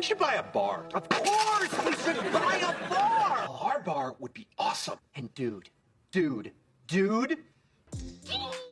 We should buy a bar. Of course we should buy a bar! Our bar would be awesome. And dude.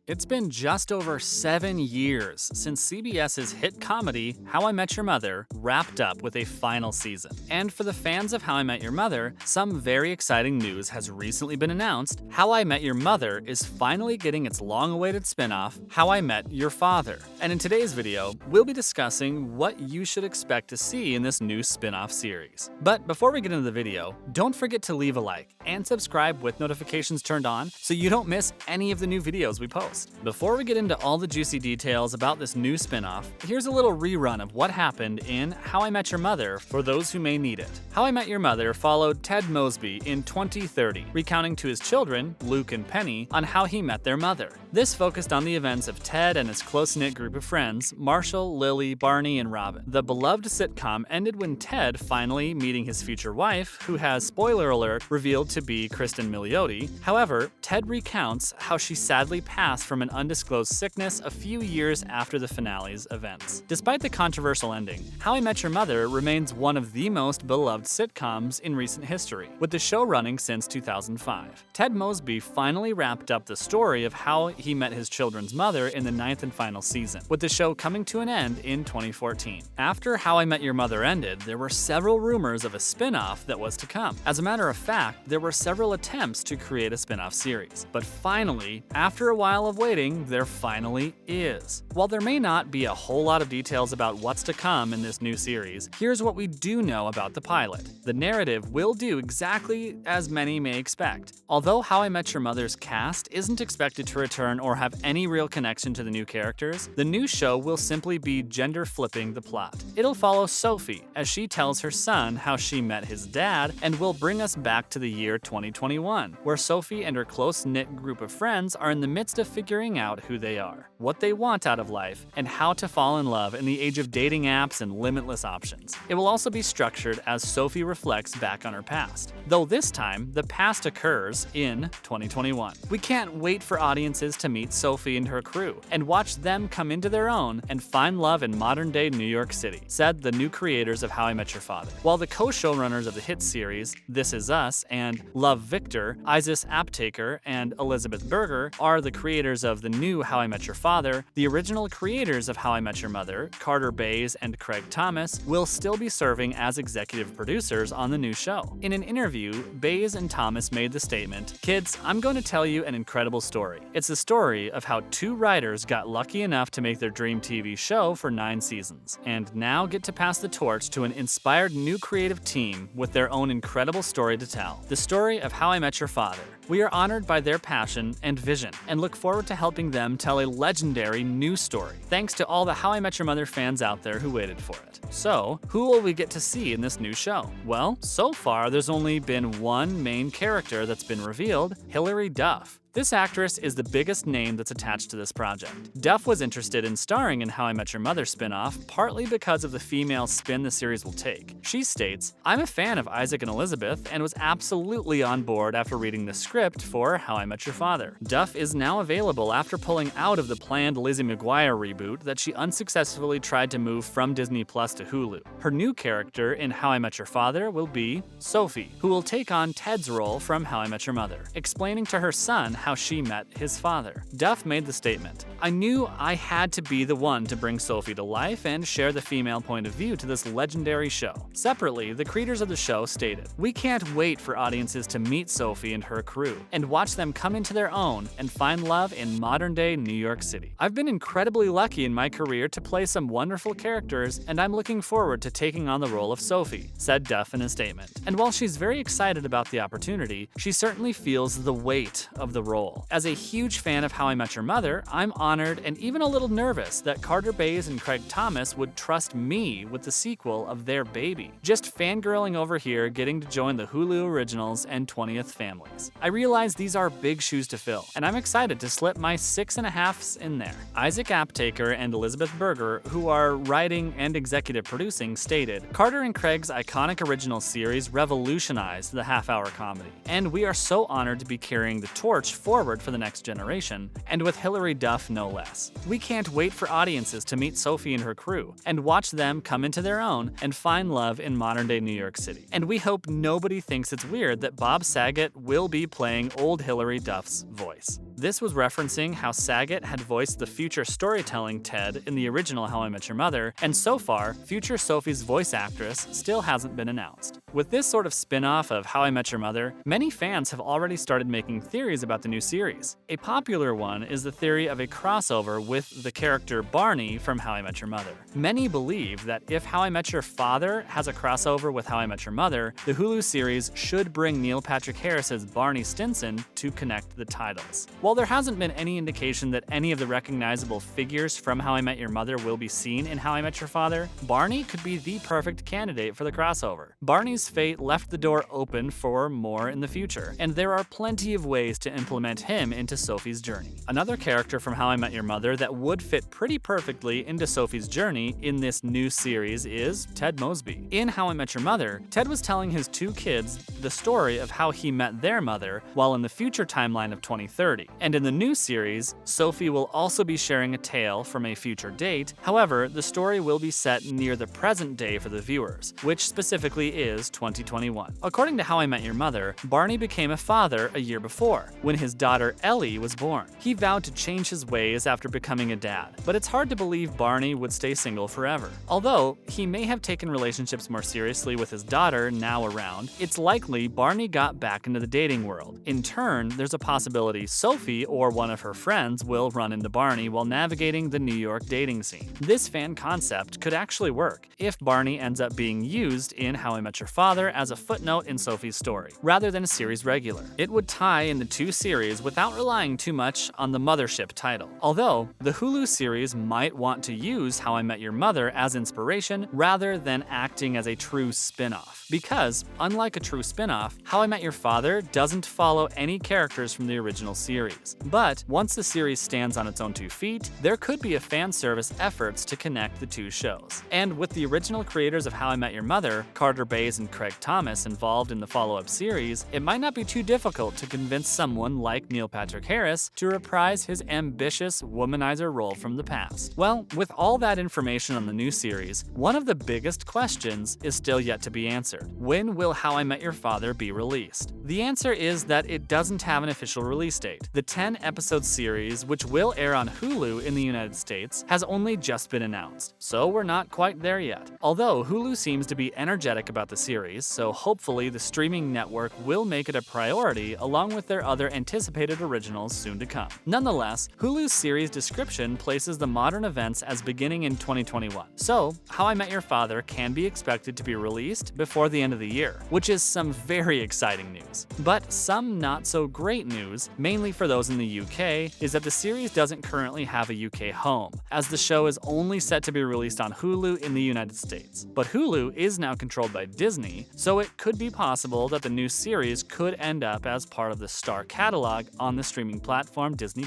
It's been just over 7 years since CBS's hit comedy, How I Met Your Mother, wrapped up with a final season. And for the fans of How I Met Your Mother, some very exciting news has recently been announced. How I Met Your Mother is finally getting its long-awaited spin-off, How I Met Your Father. And in today's video, we'll be discussing what you should expect to see in this new spin-off series. But before we get into the video, don't forget to leave a like and subscribe with notifications turned on so you don't miss any of the new videos we post. Before we get into all the juicy details about this new spin-off, here's a little rerun of what happened in How I Met Your Mother for those who may need it. How I Met Your Mother followed Ted Mosby in 2030, recounting to his children, Luke and Penny, on how he met their mother. This focused on the events of Ted and his close-knit group of friends, Marshall, Lily, Barney, and Robin. The beloved sitcom ended when Ted finally meeting his future wife, who has, spoiler alert, revealed to be Kristen Milioti. However, Ted recounts how she sadly passed from an undisclosed sickness a few years after the finale's events. Despite the controversial ending, How I Met Your Mother remains one of the most beloved sitcoms in recent history, with the show running since 2005. Ted Mosby finally wrapped up the story of how he met his children's mother in the 9th and final season, with the show coming to an end in 2014. After How I Met Your Mother ended, there were several rumors of a spin-off that was to come. As a matter of fact, there were several attempts to create a spin-off series. But finally, after a while of waiting, there finally is. While there may not be a whole lot of details about what's to come in this new series, here's what we do know about the pilot. The narrative will do exactly as many may expect. Although How I Met Your Mother's cast isn't expected to return or have any real connection to the new characters, the new show will simply be gender-flipping the plot. It'll follow Sophie as she tells her son how she met his dad, and will bring us back to the year 2021, where Sophie and her close-knit group of friends are in the midst of figuring out who they are, what they want out of life, and how to fall in love in the age of dating apps and limitless options. It will also be structured as Sophie reflects back on her past, though this time the past occurs in 2021. We can't wait for audiences to meet Sophie and her crew and watch them come into their own and find love in modern-day New York City, said the new creators of How I Met Your Father. While the co-showrunners of the hit series, This Is Us and Love Victor, Isis Aptaker and Elizabeth Berger, are the creators of the new How I Met Your Father, the original creators of How I Met Your Mother, Carter Bays and Craig Thomas, will still be serving as executive producers on the new show. In an interview, Bays and Thomas made the statement, "Kids, I'm going to tell you an incredible story. It's the story of how 2 writers got lucky enough to make their dream TV show for 9 seasons, and now get to pass the torch to an inspired new creative team with their own incredible story to tell. The story of How I Met Your Father. We are honored by their passion and vision, and look forward to helping them tell a legendary new story. Thanks to all the How I Met Your Mother fans out there who waited for it." So, who will we get to see in this new show? Well, so far there's only been one main character that's been revealed, Hilary Duff. This actress is the biggest name that's attached to this project. Duff was interested in starring in How I Met Your Mother spin-off, partly because of the female spin the series will take. She states, "I'm a fan of Isaac and Elizabeth and was absolutely on board after reading the script for How I Met Your Father." Duff is now available after pulling out of the planned Lizzie McGuire reboot that she unsuccessfully tried to move from Disney Plus to Hulu. Her new character in How I Met Your Father will be Sophie, who will take on Ted's role from How I Met Your Mother, explaining to her son how she met his father. Duff made the statement, "I knew I had to be the one to bring Sophie to life and share the female point of view to this legendary show." Separately, the creators of the show stated, "We can't wait for audiences to meet Sophie and her crew, and watch them come into their own and find love in modern-day New York City. I've been incredibly lucky in my career to play some wonderful characters, and I'm looking forward to taking on the role of Sophie," said Duff in a statement. And while she's very excited about the opportunity, she certainly feels the weight of the role. As a huge fan of How I Met Your Mother, I'm honored and even a little nervous that Carter Bays and Craig Thomas would trust me with the sequel of their baby. Just fangirling over here, getting to join the Hulu originals and 20th families. I realize these are big shoes to fill, and I'm excited to slip my 6.5s in there. Isaac Aptaker and Elizabeth Berger, who are writing and executive producing, stated, "Carter and Craig's iconic original series revolutionized the half-hour comedy, and we are so honored to be carrying the torch forward for the next generation, and with Hilary Duff no less. We can't wait for audiences to meet Sophie and her crew, and watch them come into their own and find love in modern-day New York City. And we hope nobody thinks it's weird that Bob Saget will be playing old Hilary Duff's voice. This was referencing how Saget had voiced the future storytelling Ted in the original How I Met Your Mother, and so far, future Sophie's voice actress still hasn't been announced. With this sort of spin-off of How I Met Your Mother, many fans have already started making theories about the new series. A popular one is the theory of a crossover with the character Barney from How I Met Your Mother. Many believe that if How I Met Your Father has a crossover with How I Met Your Mother, the Hulu series should bring Neil Patrick Harris's Barney Stinson to connect the titles. While there hasn't been any indication that any of the recognizable figures from How I Met Your Mother will be seen in How I Met Your Father, Barney could be the perfect candidate for the crossover. Barney's fate left the door open for more in the future, and there are plenty of ways to implement him into Sophie's journey. Another character from How I Met Your Mother that would fit pretty perfectly into Sophie's journey in this new series is Ted Mosby. In How I Met Your Mother, Ted was telling his two kids the story of how he met their mother while in the future timeline of 2030. And in the new series, Sophie will also be sharing a tale from a future date. However, the story will be set near the present day for the viewers, which specifically is 2021. According to How I Met Your Mother, Barney became a father a year before, when his daughter Ellie was born. He vowed to change his ways after becoming a dad, but it's hard to believe Barney would stay single forever. Although he may have taken relationships more seriously with his daughter now around, it's likely Barney got back into the dating world. In turn, there's a possibility Sophie or one of her friends will run into Barney while navigating the New York dating scene. This fan concept could actually work if Barney ends up being used in How I Met Your Father as a footnote in Sophie's story, rather than a series regular. It would tie in the two series without relying too much on the mothership title. Although, the Hulu series might want to use How I Met Your Mother as inspiration rather than acting as a true spin-off. Because, unlike a true spin-off, How I Met Your Father doesn't follow any characters from the original series. But once the series stands on its own 2 feet, there could be a fan service efforts to connect the two shows. And with the original creators of How I Met Your Mother, Carter Bays and Craig Thomas, involved in the follow-up series, it might not be too difficult to convince someone like Neil Patrick Harris to reprise his ambitious womanizer role from the past. Well, with all that information on the new series, one of the biggest questions is still yet to be answered. When will How I Met Your Father be released? The answer is that it doesn't have an official release date. The 10-episode series, which will air on Hulu in the United States, has only just been announced, so we're not quite there yet. Although Hulu seems to be energetic about the series, so hopefully the streaming network will make it a priority along with their other anticipated originals soon to come. Nonetheless, Hulu's series description places the modern events as beginning in 2021, so How I Met Your Father can be expected to be released before the end of the year, which is some very exciting news. But some not so great news, mainly for those in the UK, is that the series doesn't currently have a UK home, as the show is only set to be released on Hulu in the United States. But Hulu is now controlled by Disney, so it could be possible that the new series could end up as part of the Star catalog on the streaming platform Disney+.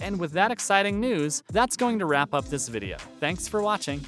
And with that exciting news, that's going to wrap up this video. Thanks for watching.